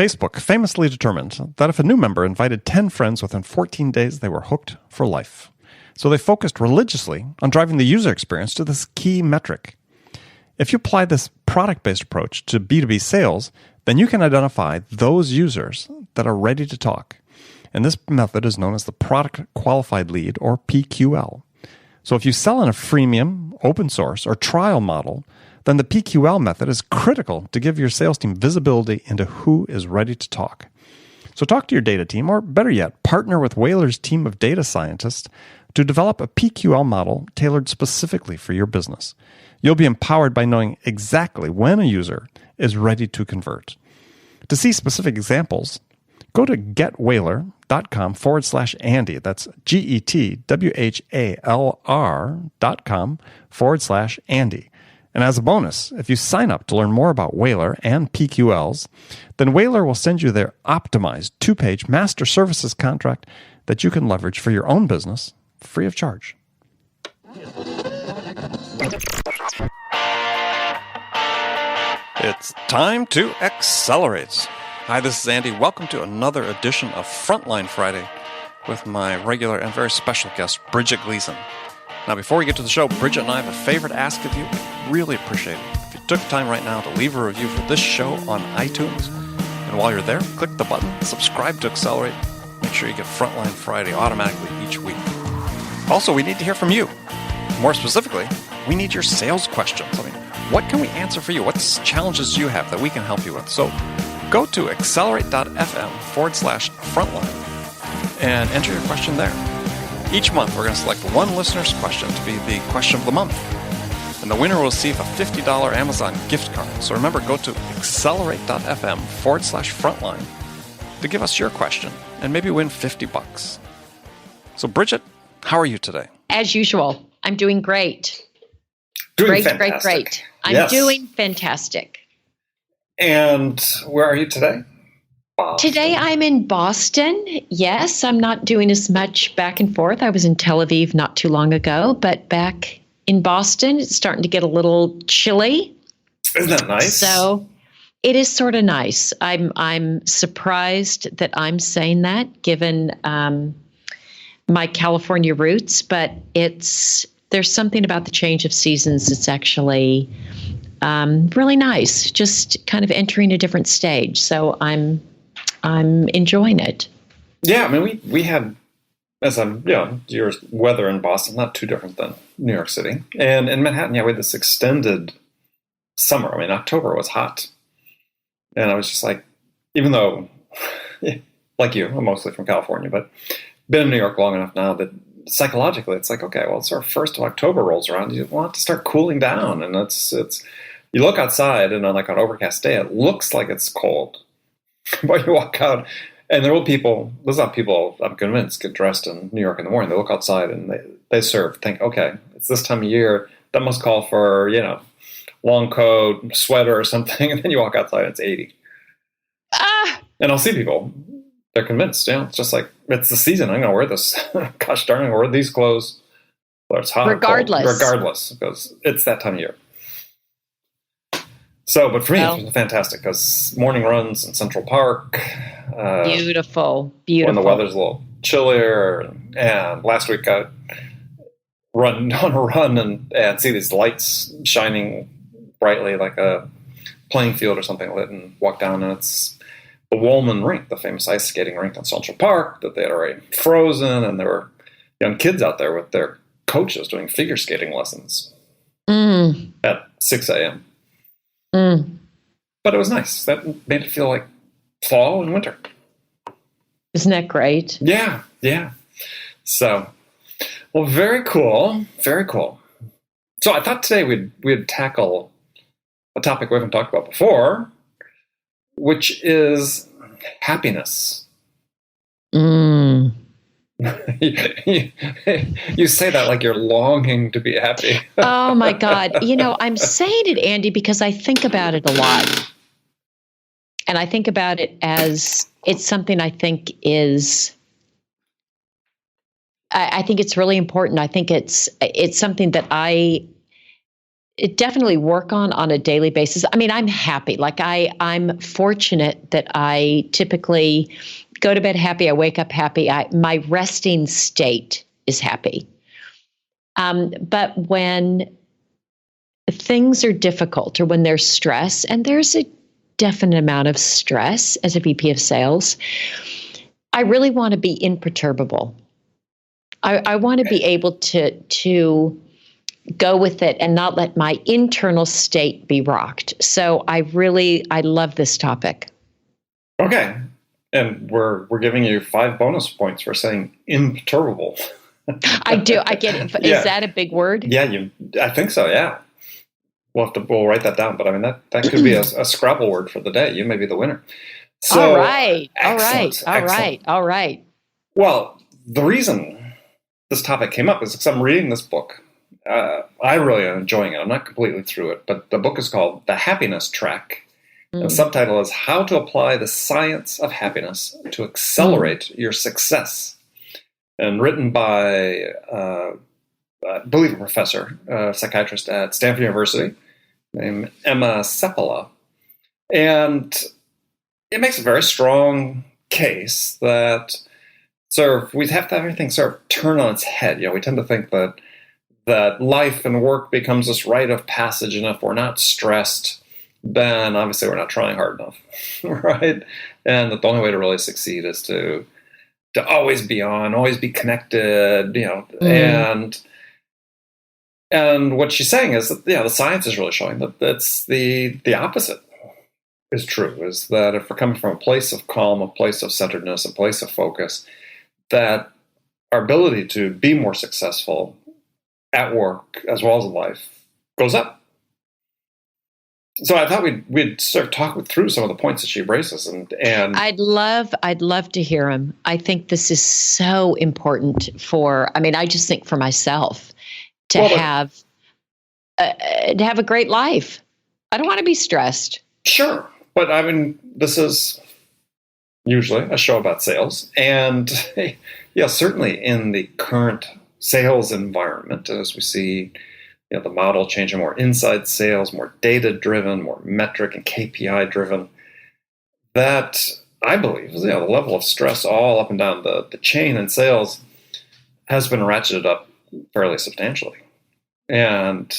Facebook famously determined that if a new member invited 10 friends within 14 days, they were hooked for life. So they focused religiously on driving the user experience to this key metric. If you apply this product-based approach to B2B sales, then you can identify those users that are ready to talk. And this method is known as the Product Qualified Lead, or PQL. So if you sell in a freemium, open source, or trial model, then the PQL method is critical to give your sales team visibility into who is ready to talk. So talk to your data team, or better yet, partner with Whaler's team of data scientists to develop a PQL model tailored specifically for your business. You'll be empowered by knowing exactly when a user is ready to convert. To see specific examples, go to getwhaler.com/Andy. That's GETWHALR.com/Andy. And as a bonus, if you sign up to learn more about Whaler and PQLs, then Whaler will send you their optimized 2-page master services contract that you can leverage for your own business free of charge. It's time to accelerate. Hi, this is Andy. Welcome to another edition of Frontline Friday with my regular and very special guest, Bridget Gleason. Now, before we get to the show, Bridget and I have a favor to ask of you. Really appreciate it if you took time right now to leave a review for this show on iTunes. And while you're there, click the button, subscribe to Accelerate. Make sure you get Frontline Friday automatically each week. Also, we need to hear from you. More specifically, we need your sales questions. I mean, what can we answer for you? What challenges do you have that we can help you with? So go to accelerate.fm/frontline and enter your question there. Each month, we're going to select one listener's question to be the question of the month. And the winner will receive a $50 Amazon gift card. So remember, go to accelerate.fm/frontline to give us your question and maybe win $50. So Bridget, how are you today? As usual, I'm doing great. Great. I'm doing fantastic. And where are you today? Boston. Today I'm in Boston. Yes, I'm not doing as much back and forth. I was in Tel Aviv not too long ago, but back in Boston, it's starting to get a little chilly. Isn't that nice? So it is sort of nice. I'm surprised that I'm saying that, given my California roots, but there's something about the change of seasons that's actually really nice. Just kind of entering a different stage. So I'm enjoying it. Yeah, I mean, we had, as your weather in Boston, not too different than New York City. And in Manhattan, we had this extended summer. I mean, October was hot. And I was just like, even though, like you, I'm mostly from California, but been in New York long enough now that psychologically it's like, okay, well, it's our 1st of October rolls around. You want to start cooling down. And it's you look outside and on like an overcast day, it looks like it's cold. But you walk out, and there's not people, I'm convinced, get dressed in New York in the morning. They look outside and they think, okay, it's this time of year. That must call for, long coat, sweater or something. And then you walk outside and it's 80. And I'll see people, they're convinced, it's just like, it's the season. I'm going to wear this. Gosh darn, I'm going to wear these clothes. Whether it's hot regardless. or cold, regardless, because it's that time of year. So, but for me, it was fantastic because morning runs in Central Park. Beautiful. When the weather's a little chillier. And last week I run on a run and see these lights shining brightly like a playing field or something lit, and walk down, and it's the Woolman rink, the famous ice skating rink in Central Park that they had already frozen, and there were young kids out there with their coaches doing figure skating lessons at 6 a.m. But it was nice. That made it feel like fall and winter. Isn't that great? Yeah. So, well, very cool. Very cool. So I thought today we'd tackle a topic we haven't talked about before, which is happiness. You say that like you're longing to be happy. Oh my God. I'm saying it, Andy, because I think about it a lot. And I think about it as it's something I think is, I think it's really important. I think it's something that I definitely work on a daily basis. I mean, I'm happy. Like I'm fortunate that I typically go to bed happy. I wake up happy. My resting state is happy. But when things are difficult or when there's stress, and there's a definite amount of stress as a VP of sales, I really want to be imperturbable. I want to be able to go with it and not let my internal state be rocked. So I love this topic. Okay. And we're giving you 5 bonus points for saying imperturbable. I do. I get it. Is that a big word? Yeah, I think so, yeah. We'll write that down. But I mean, that could be a Scrabble word for the day. You may be the winner. So, all right. Excellent. All right. Well, the reason this topic came up is because I'm reading this book. I really am enjoying it. I'm not completely through it, but the book is called The Happiness Track. And the subtitle is How to Apply the Science of Happiness to Accelerate Your Success. And written by, I believe, a professor, psychiatrist at Stanford University named Emma Seppala. And it makes a very strong case that we have to have everything sort of turn on its head. We tend to think that life and work becomes this rite of passage, and if we're not stressed, then obviously we're not trying hard enough, right? And that the only way to really succeed is to always be on, always be connected, and what she's saying is that the science is really showing that that's the opposite is true. Is that if we're coming from a place of calm, a place of centeredness, a place of focus, that our ability to be more successful at work as well as in life goes up. So I thought we'd sort of talk through some of the points that she raises, and I'd love to hear them. I think this is so important I just think for myself to have a great life. I don't want to be stressed. Sure, but I mean, this is usually a show about sales, and certainly in the current sales environment, as we see the model changing more inside sales, more data-driven, more metric and KPI-driven, that I believe the level of stress all up and down the chain in sales has been ratcheted up fairly substantially. And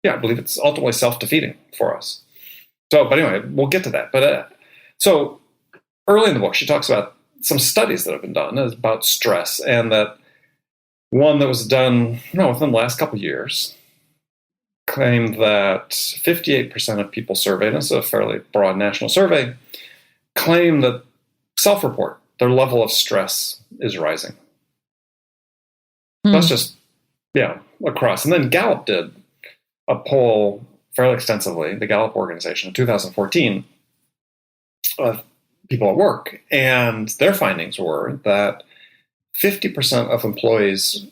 I believe it's ultimately self-defeating for us. So, but anyway, we'll get to that. But so early in the book, she talks about some studies that have been done about stress, and that one that was done within the last couple of years claimed that 58% of people surveyed, and it's a fairly broad national survey, claim that self-report, their level of stress is rising. That's just, across. And then Gallup did a poll fairly extensively, the Gallup organization, in 2014, of people at work. And their findings were that 50% of employees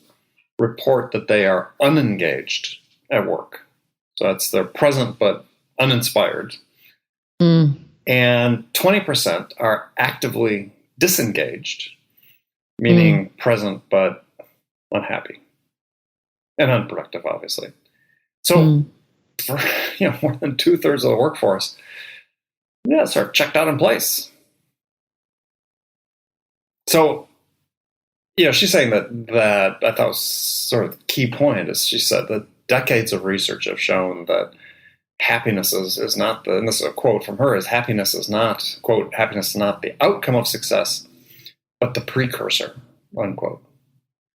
report that they are unengaged at work. So that's they're present but uninspired. And 20% are actively disengaged, meaning present but unhappy and unproductive, obviously. So for more than 2/3 of the workforce, sort of checked out in place. So she's saying that I thought was sort of the key point is she said that decades of research have shown that happiness is not and this is a quote from her, is happiness is not, quote, happiness is not the outcome of success, but the precursor, unquote.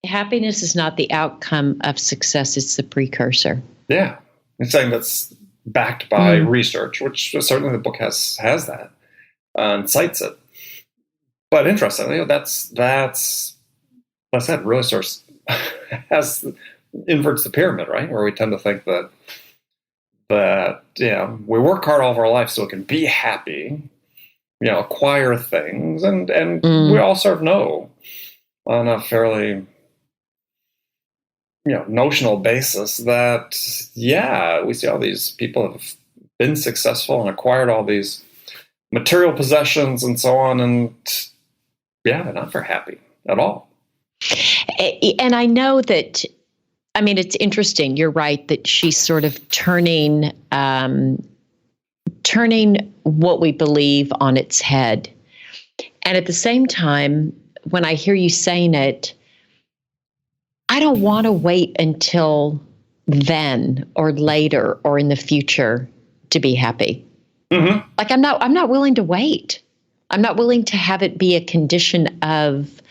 Happiness is not the outcome of success, it's the precursor. Yeah. It's saying that's backed by research, which certainly the book has that and cites it. But interestingly, that's really sort of inverts the pyramid, right? Where we tend to think that we work hard all of our life so we can be happy, acquire things, and we all sort of know on a fairly notional basis that we see all these people have been successful and acquired all these material possessions and so on, and they're not very happy at all. And I know that I mean, it's interesting. You're right that she's sort of turning what we believe on its head. And at the same time, when I hear you saying it, I don't want to wait until then or later or in the future to be happy. Mm-hmm. Like I'm not willing to wait. I'm not willing to have it be a condition of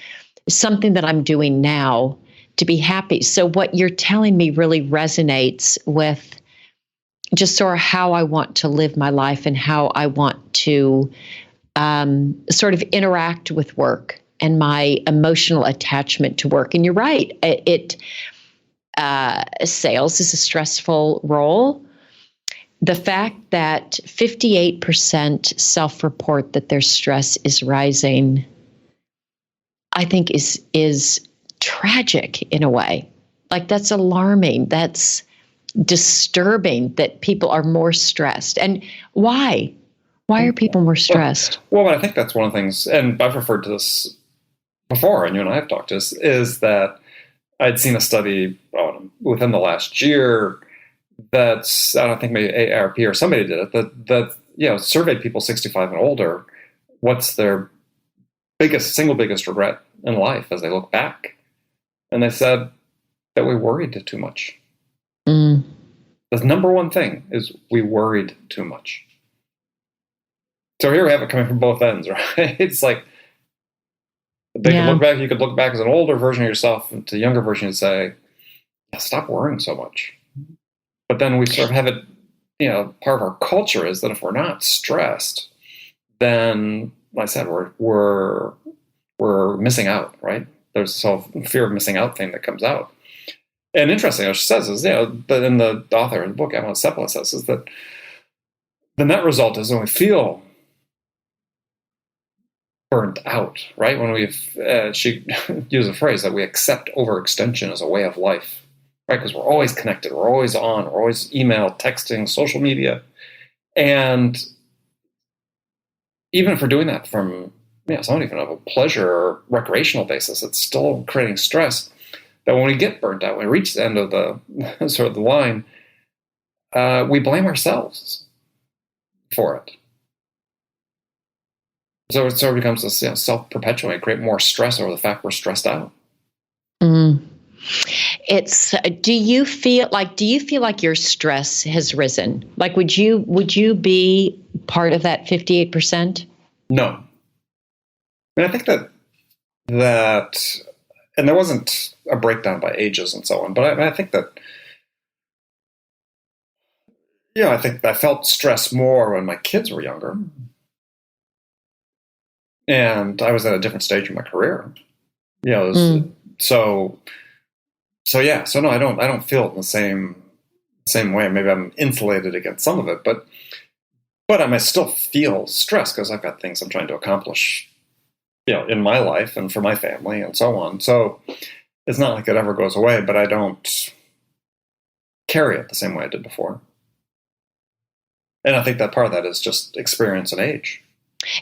something that I'm doing now to be happy. So what you're telling me really resonates with just sort of how I want to live my life and how I want to sort of interact with work and my emotional attachment to work. And you're right. Sales is a stressful role. The fact that 58% self-report that their stress is rising, I think is tragic in a way. Like that's alarming. That's disturbing that people are more stressed. And why? Why are people more stressed? Well, I think that's one of the things, and I've referred to this before, and you and I have talked to this, is that I'd seen a study within the last year that's, I don't think maybe AARP or somebody did it, that surveyed people 65 and older, what's their single biggest regret in life as they look back. And they said that we worried too much. Mm. The number one thing is we worried too much. So here we have it coming from both ends, right? It's like they could look back. You could look back as an older version of yourself and to a younger version and say, stop worrying so much. But then we sort of have it, part of our culture is that if we're not stressed, then, like I said, we're missing out, right? There's this whole fear of missing out thing that comes out. And interesting, what she says is, that in the author of the book, Emma Seppala says, is that the net result is when we feel burnt out, right? When she used a phrase that we accept overextension as a way of life, right? Because we're always connected, we're always on, we're always email, texting, social media. And even if we're doing that from, somewhat even of a pleasure or recreational basis, it's still creating stress. That when we get burnt out, when we reach the end of the sort of the line, we blame ourselves for it. So it sort of becomes this self-perpetuating, create more stress over the fact we're stressed out. Mm. Do you feel like your stress has risen? Like, would you be part of that 58%? No. I mean, I think that, and there wasn't a breakdown by ages and so on, but I think that, I think I felt stress more when my kids were younger. And I was at a different stage in my career. So no, I don't feel it in the same way. Maybe I'm insulated against some of it, but I still feel stress because I've got things I'm trying to accomplish, in my life and for my family and so on. So it's not like it ever goes away, but I don't carry it the same way I did before. And I think that part of that is just experience and age.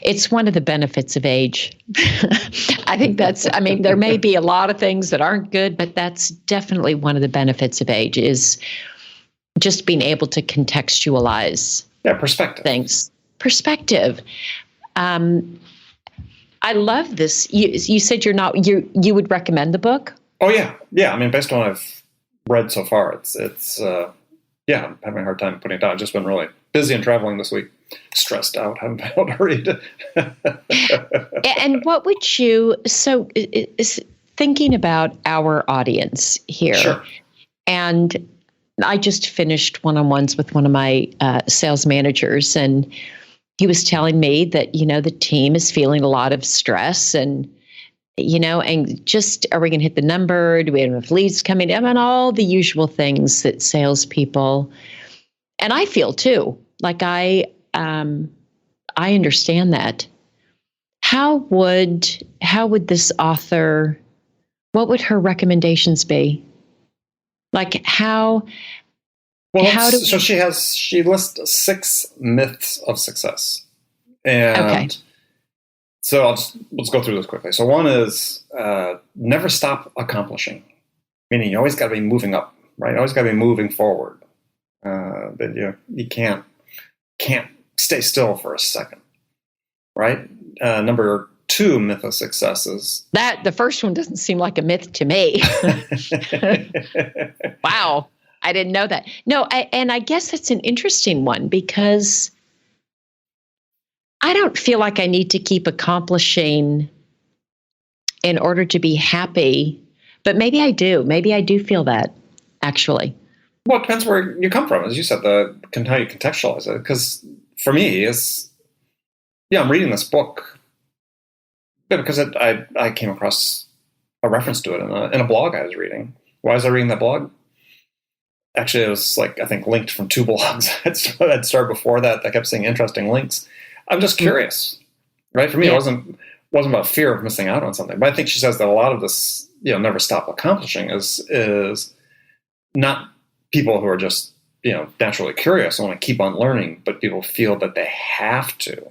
It's one of the benefits of age. I think there may be a lot of things that aren't good, but that's definitely one of the benefits of age is just being able to contextualize perspective. Things. Perspective. I love this. You said you would recommend the book? Oh yeah. Yeah. I mean, based on what I've read so far, it's I'm having a hard time putting it down. I've just been really busy and traveling this week. Stressed out, haven't been able to read. And what would you, thinking about our audience here, sure. And I just finished one-on-ones with one of my sales managers, and he was telling me that, the team is feeling a lot of stress and, and just, are we going to hit the number? Do we have enough leads coming in? And all the usual things that salespeople, and I feel too, like I understand that. How would this author, what would her recommendations be? Like how? Well, she lists 6 myths of success, and so let's go through this quickly. So one is never stop accomplishing. meaning you always got to be moving up, right? Always got to be moving forward. That you can't stay still for a second, right? Number 2 myth of success is that the first one doesn't seem like a myth to me. Wow. I didn't know that. No, and I guess it's an interesting one because I don't feel like I need to keep accomplishing in order to be happy, but maybe I do. Maybe I do feel that, actually. Well, it depends where you come from, as you said, how you contextualize it. Because for me, I'm reading this book because I came across a reference to it in a blog I was reading. Why was I reading that blog? Actually, it was I think linked from 2 blogs I'd started before that. I kept seeing interesting links. I'm just curious, right? For me, It wasn't about fear of missing out on something. But I think she says that a lot of this, never stop accomplishing is not people who are just, naturally curious and want to keep on learning, but people feel that they have to,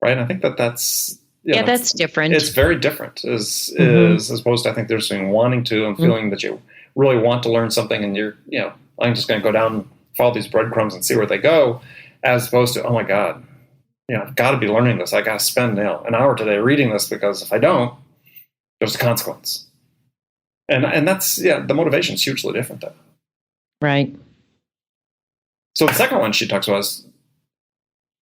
right? And I think that's that's different. It's very different as opposed to, I think, there's being wanting to and feeling that you really want to learn something and you're, I'm just going to go down, follow these breadcrumbs and see where they go, as opposed to, oh my God, I've got to be learning this. I got to spend an hour today reading this because if I don't, there's a consequence. And that's, the motivation is hugely different though. Right. So the second one she talks about is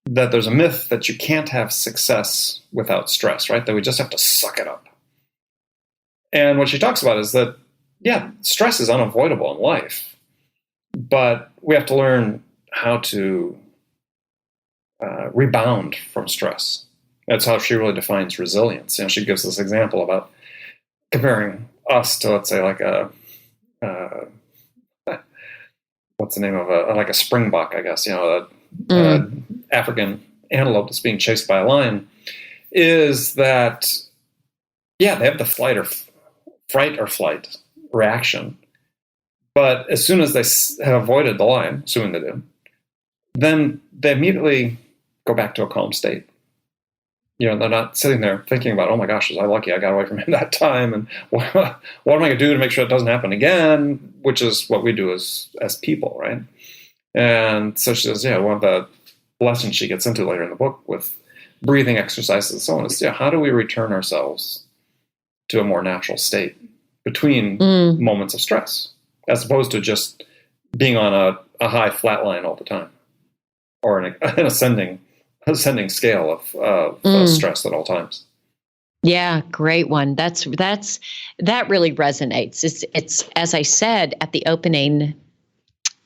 that there's a myth that you can't have success without stress, right? That we just have to suck it up. And what she talks about is that, stress is unavoidable in life, but we have to learn how to rebound from stress. That's how she really defines resilience. She gives this example about comparing us to, let's say, like what's the name of like a springbok, I guess, African antelope that's being chased by a lion, is that, they have the fight or flight reaction. But as soon as they have avoided the lion, assuming they do, then they immediately go back to a calm state. They're not sitting there thinking about, oh my gosh, was I lucky I got away from him that time? And what am I going to do to make sure it doesn't happen again? Which is what we do as people, right? And so she says, one of the lessons she gets into later in the book with breathing exercises and so on is, how do we return ourselves to a more natural state between moments of stress, as opposed to just being on a high flat line all the time, or an ascending scale of stress at all times. Yeah, great one. That really resonates. It's as I said at the opening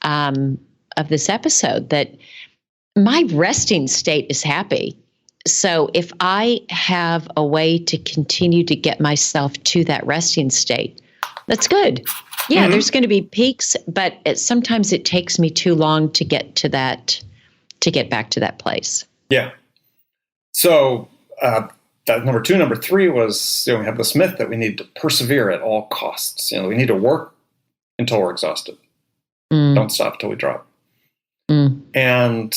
of this episode, that my resting state is happy. So if I have a way to continue to get myself to that resting state, that's good. Yeah, there's going to be peaks, but sometimes it takes me too long to get to that, to get back to that place. Yeah. So that number 2. Number 3 was, we have this myth that we need to persevere at all costs. We need to work until we're exhausted. Don't stop until we drop. And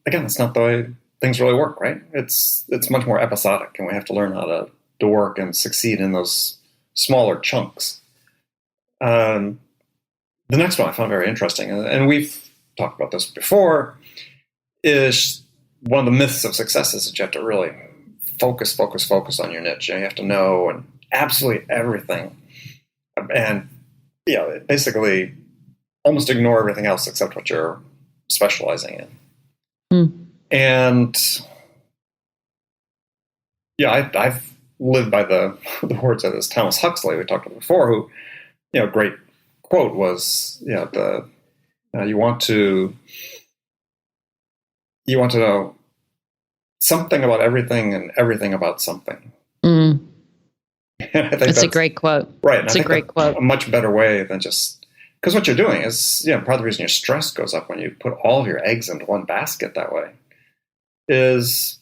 again, that's not the way things really work, right? It's much more episodic, and we have to learn how to work and succeed in those smaller chunks. The next one I found very interesting, and we've talked about this before, is one of the myths of success is that you have to really focus on your niche. You have to know and absolutely everything, and basically almost ignore everything else except what you're specializing in. And I've lived by the words of this Thomas Huxley we talked about before, who, great quote was, you want to know something about everything and everyththing about something. And I think that's a great quote. Right. It's a great quote. A much better way than just, because what you're doing is, part of the reason your stress goes up when you put all of your eggs into one basket that way is,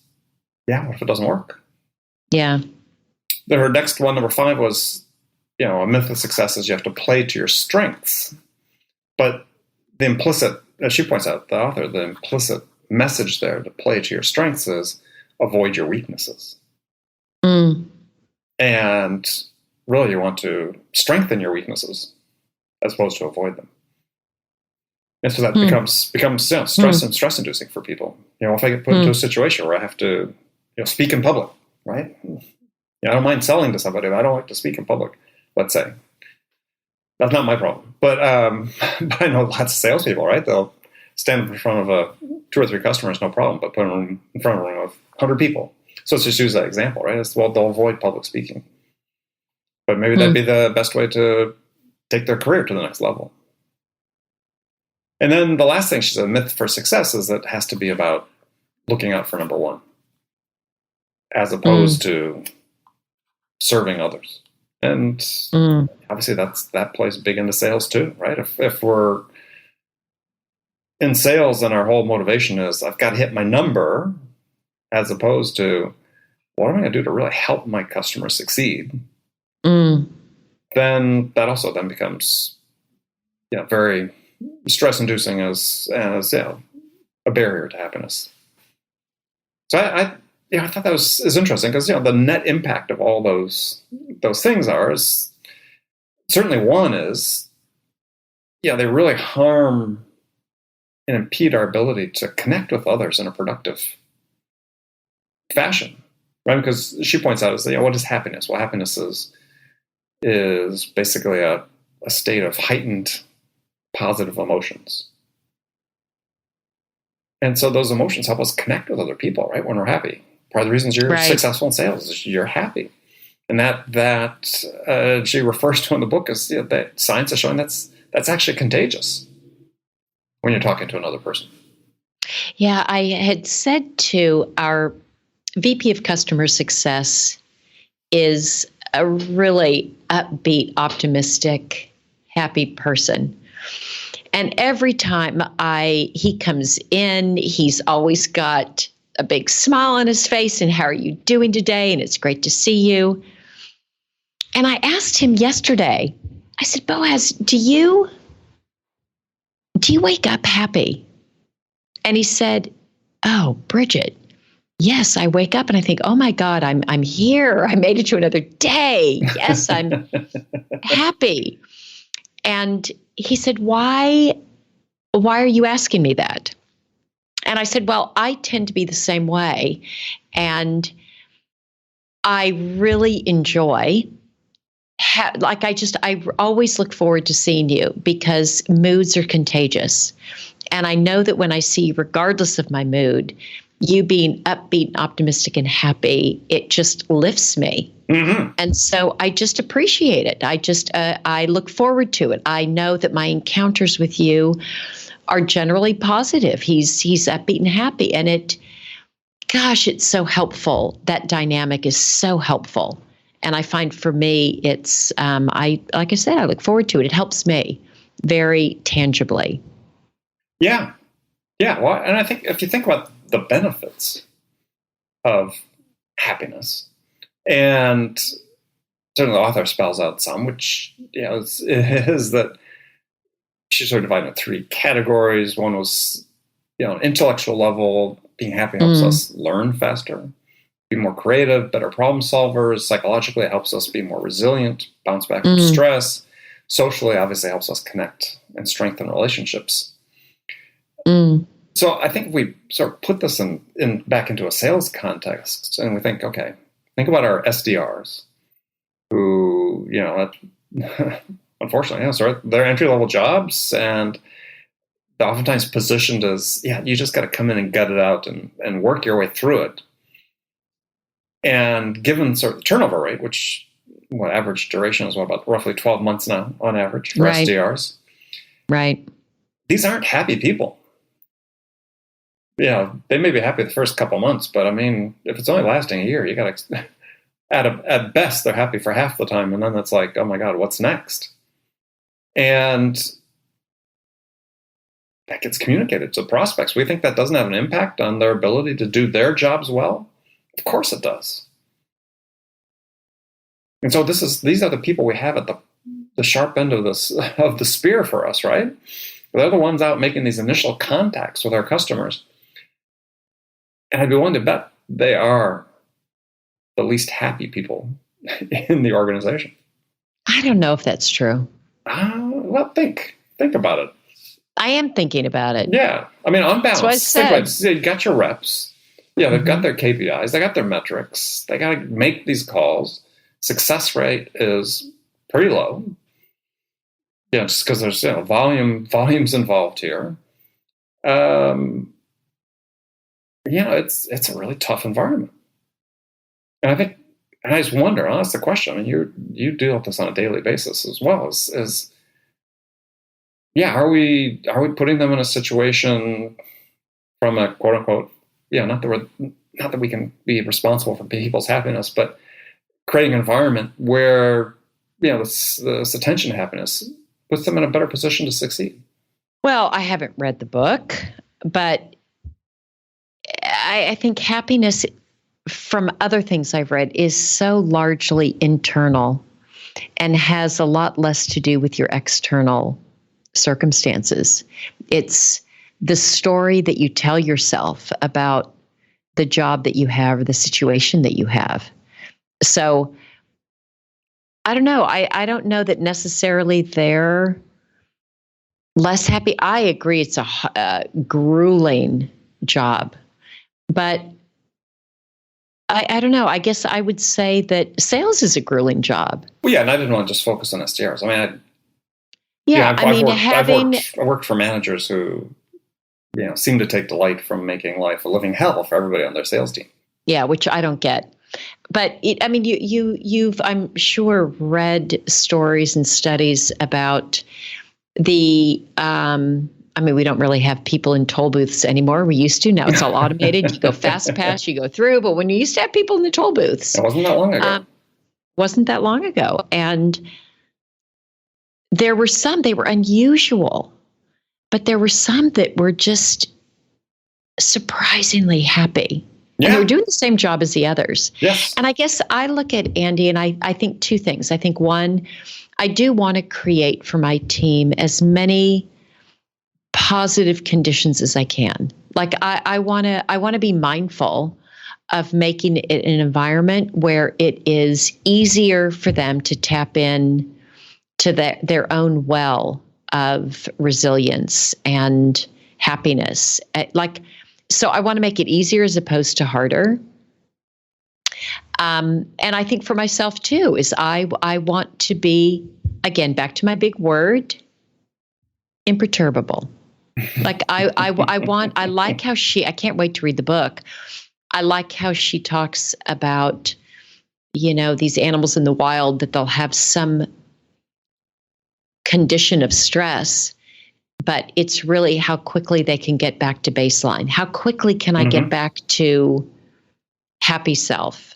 what if it doesn't work? Yeah. Her next one, number 5, was, a myth of success is you have to play to your strengths. But the implicit, as she points out, the author, the implicit message there to play to your strengths is avoid your weaknesses. And really you want to strengthen your weaknesses. as opposed to avoid them. And so that becomes stress inducing for people. If I get put into a situation where I have to speak in public, right? I don't mind selling to somebody, but I don't like to speak in public, let's say. That's not my problem. But I know lots of salespeople, right? They'll stand in front of 2 or 3 customers, no problem, but put them in front of a room of 100 people. So let's just use that example, right? They'll avoid public speaking. But maybe that'd be the best way to take their career to the next level. And then the last thing she said, a myth for success, is that it has to be about looking out for number one, as opposed to serving others. And obviously that plays big into sales too, right? If we're in sales and our whole motivation is I've got to hit my number, as opposed to what am I going to do to really help my customer succeed, then that also then becomes very stress-inducing as a barrier to happiness. So I thought that was interesting because the net impact of all those things is certainly one is they really harm and impede our ability to connect with others in a productive fashion, right? Because she points out what is happiness? Well, happiness is basically a state of heightened positive emotions. And so those emotions help us connect with other people, right? When we're happy. Part of the reasons you're successful in sales is you're happy. And that she refers to in the book as that science is showing that's actually contagious when you're talking to another person. Yeah, I had said to our VP of Customer Success is a really upbeat, optimistic, happy person. And every time he comes in, he's always got a big smile on his face and how are you doing today? And it's great to see you. And I asked him yesterday, I said, Boaz, do you wake up happy? And he said, oh, Bridget, yes, I wake up and I think, oh my God, I'm here. I made it to another day. Yes, I'm happy. And he said, why are you asking me that? And I said, well, I tend to be the same way. And I really enjoy, I always look forward to seeing you because moods are contagious. And I know that when I see you, regardless of my mood, you being upbeat, optimistic, and happy, it just lifts me. Mm-hmm. And so I just appreciate it. I look forward to it. I know that my encounters with you are generally positive. He's upbeat and happy. And it's so helpful. That dynamic is so helpful. And I find for me, it's, like I said, I look forward to it. It helps me very tangibly. Yeah. Yeah. Well, and I think if you think about the benefits of happiness, and certainly the author spells out some, which is that she sort of divided into 3 categories. One was, an intellectual level. Being happy helps us learn faster, be more creative, better problem solvers. Psychologically, it helps us be more resilient, bounce back from stress. Socially, obviously, helps us connect and strengthen relationships. So I think we sort of put this back into a sales context, and we think, okay, think about our SDRs, who unfortunately, they're entry-level jobs, and they're oftentimes positioned as, you just got to come in and gut it out and work your way through it. And given sort of the turnover rate, which average duration is about roughly 12 months now on average for SDRs. Right. These aren't happy people. They may be happy the first couple months, but I mean, if it's only lasting a year, you got to, at best, they're happy for half the time. And then it's like, oh my God, what's next? And that gets communicated to prospects. We think that doesn't have an impact on their ability to do their jobs well. Of course it does. And so these are the people we have at the sharp end of the spear for us, right? They're the ones out making these initial contacts with our customers. And I'd be willing to bet they are the least happy people in the organization. I don't know if that's true. Well, well, think about it. I am thinking about it. Yeah. I mean, on balance, So I said, you got your reps. Yeah, they've got their KPIs. They got their metrics. They got to make these calls. Success rate is pretty low. Yeah, just because there's volumes involved here. It's a really tough environment. And I just wonder, I'll ask the question. I mean, you deal with this on a daily basis as well. Are we putting them in a situation from a quote unquote, not that we can be responsible for people's happiness, but creating an environment where this attention to happiness puts them in a better position to succeed. Well, I haven't read the book, but I think happiness, from other things I've read, is so largely internal and has a lot less to do with your external circumstances. It's the story that you tell yourself about the job that you have or the situation that you have. So I don't know. I don't know that necessarily they're less happy. I agree it's a grueling job, but I don't know. I guess I would say that sales is a grueling job. Well, yeah, and I didn't want to just focus on SDRs. I mean, I've worked for managers who, seem to take delight from making life a living hell for everybody on their sales team. Yeah, which I don't get. But you've I'm sure read stories and studies about the. We don't really have people in toll booths anymore. We used to. Now it's all automated. You go fast pass, you go through. But when you used to have people in the toll booths, it wasn't that long ago. And there were some, they were unusual, but there were some that were just surprisingly happy. Yeah. And they were doing the same job as the others. Yes. And I guess I look at Andy and I think two things. I think one, I do want to create for my team as many positive conditions as I can. Like I want to be mindful of making it an environment where it is easier for them to tap in to their own well of resilience and happiness. So I want to make it easier as opposed to harder. And I think for myself too, is I want to be, again, back to my big word, imperturbable. Like I like how I can't wait to read the book. I like how she talks about, these animals in the wild, that they'll have some condition of stress, but it's really how quickly they can get back to baseline. How quickly can I get back to happy self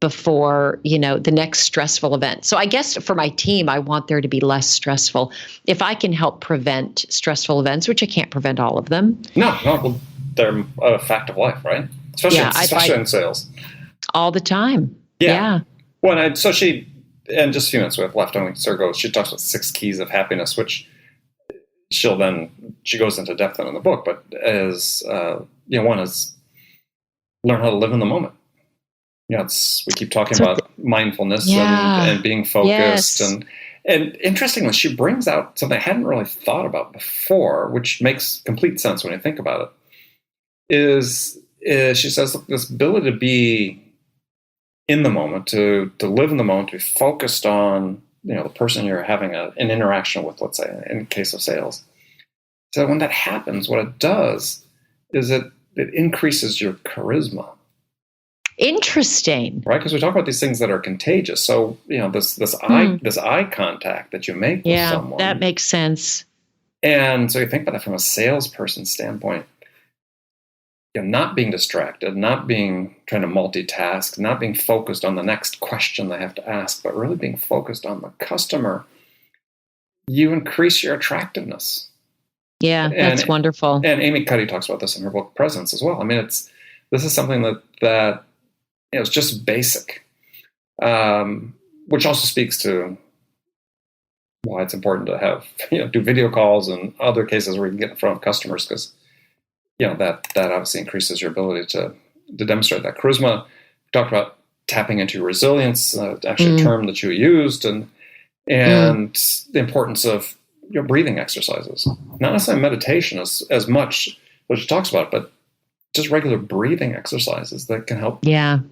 before, the next stressful event? So I guess for my team, I want there to be less stressful. If I can help prevent stressful events, which I can't prevent all of them. No, well, they're a fact of life, right? Especially in sales. All the time. Yeah. Well, and just a few minutes we have left, she talks about 6 keys of happiness, which she goes into depth in the book, but as one is learn how to live in the moment. We keep talking about mindfulness and being focused. Yes. And interestingly, she brings out something I hadn't really thought about before, which makes complete sense when you think about it, is she says, look, this ability to be in the moment, to live in the moment, to be focused on, the person you're having an interaction with, let's say, in the case of sales. So when that happens, what it does is it increases your charisma. Interesting. Right? Because we talk about these things that are contagious. So, this eye contact that you make with someone. Yeah, that makes sense. And so you think about that from a salesperson standpoint. Not being distracted, not trying to multitask, not being focused on the next question they have to ask, but really being focused on the customer, you increase your attractiveness. Yeah, that's wonderful. And Amy Cuddy talks about this in her book Presence as well. I mean, this is something that it's just basic, which also speaks to why it's important to have do video calls and other cases where you can get in front of customers, because that obviously increases your ability to demonstrate that charisma. We talked about tapping into resilience, actually a term that you used, and the importance of breathing exercises. Not necessarily meditation as much, which she talks about, but just regular breathing exercises that can help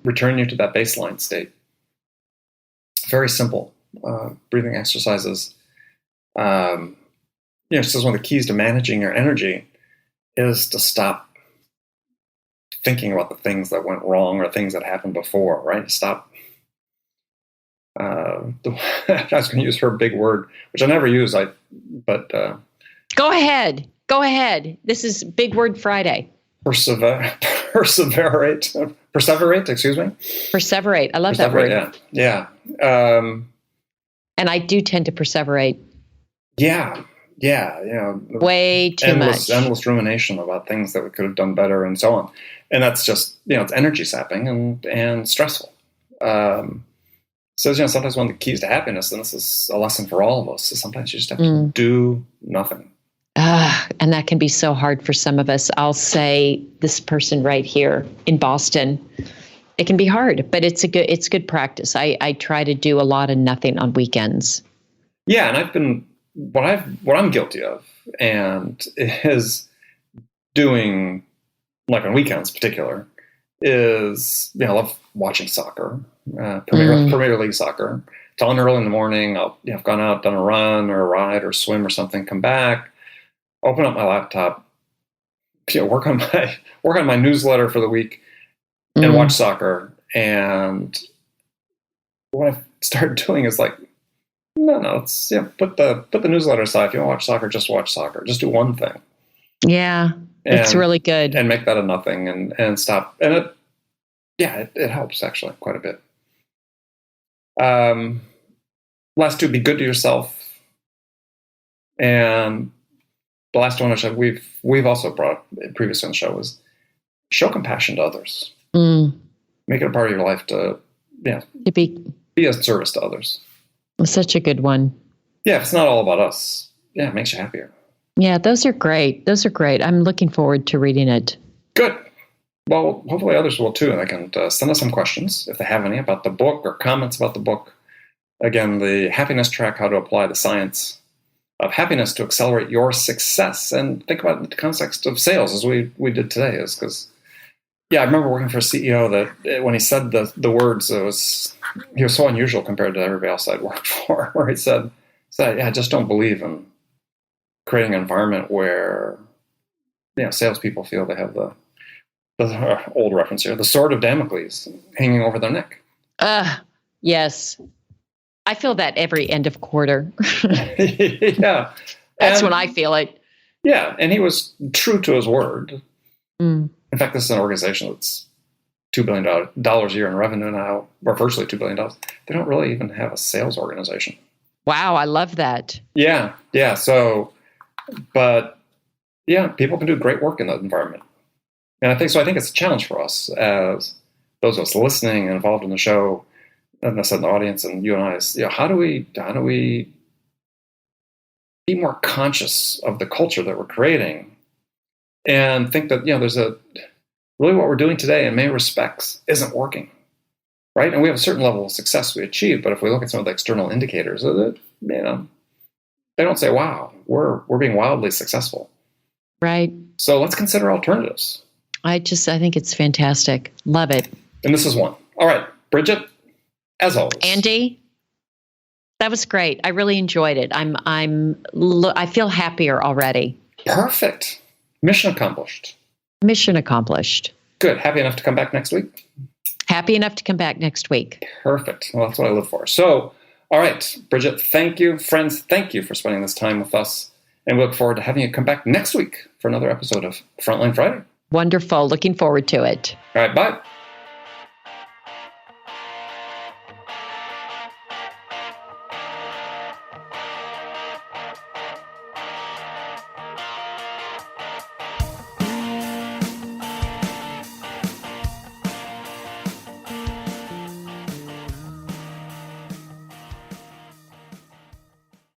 return you to that baseline state. Very simple breathing exercises. She says one of the keys to managing your energy is to stop thinking about the things that went wrong or things that happened before, right? Stop. I was going to use her big word, which I never use. But go ahead. This is Big Word Friday. Perseverate. Excuse me. Perseverate. I love that word. Yeah. And I do tend to perseverate. Yeah. Way too much. Endless rumination about things that we could have done better and so on. And that's just, it's energy sapping and stressful. So, sometimes one of the keys to happiness, and this is a lesson for all of us, is sometimes you just have to do nothing. And that can be so hard for some of us. I'll say this person right here in Boston, it can be hard, but it's good practice. I try to do a lot of nothing on weekends. Yeah, and what I'm guilty of, and is doing, like on weekends in particular, is, I love watching soccer, Premier League soccer. It's on early in the morning. I've gone out, done a run or a ride or swim or something, come back, open up my laptop, work on my newsletter for the week, and watch soccer. And what I've started doing is like, no, let's put the newsletter aside. If you want to watch soccer, just watch soccer. Just do one thing. Yeah, it's really good. And make that a nothing and stop. And it helps actually quite a bit. Last two, be good to yourself. And the last one, which we've also brought up previously on the show, was show compassion to others. Make it a part of your life to be of service to others. Such a good one. Yeah, if it's not all about us, it makes you happier. Yeah, those are great. I'm looking forward to reading it. Good. Well, hopefully others will too, and they can send us some questions if they have any about the book or comments about the book. Again, the happiness track, how to apply the science of happiness to accelerate your success. And think about it in the context of sales, as we did today, is because, I remember working for a CEO that when he said the words, he was so unusual compared to everybody else I'd worked for, where he said, I just don't believe in creating an environment where, salespeople feel they have the old reference here, the sword of Damocles hanging over their neck. Yes. I feel that every end of quarter. Yeah. That's when I feel it. Yeah. And he was true to his word. In fact, this is an organization that's $2 billion a year in revenue now, or virtually $2 billion. They don't really even have a sales organization. Wow. I love that. Yeah. So, but people can do great work in that environment. And I think it's a challenge for us as those of us listening and involved in the show, and I said in the audience, and you and I, is, how do we be more conscious of the culture that we're creating, and think that there's really what we're doing today in many respects isn't working, right? And we have a certain level of success we achieve, but if we look at some of the external indicators, they don't say, "Wow, we're being wildly successful." Right. So let's consider alternatives. I think it's fantastic. Love it. And this is one. All right, Bridget, as always. Andy, that was great. I really enjoyed it. I feel happier already. Perfect. Mission accomplished. Mission accomplished. Good. Happy enough to come back next week? Happy enough to come back next week. Perfect. Well, that's what I live for. So, all right, Bridget, thank you. Friends, thank you for spending this time with us. And we look forward to having you come back next week for another episode of Frontline Friday. Wonderful. Looking forward to it. All right, bye.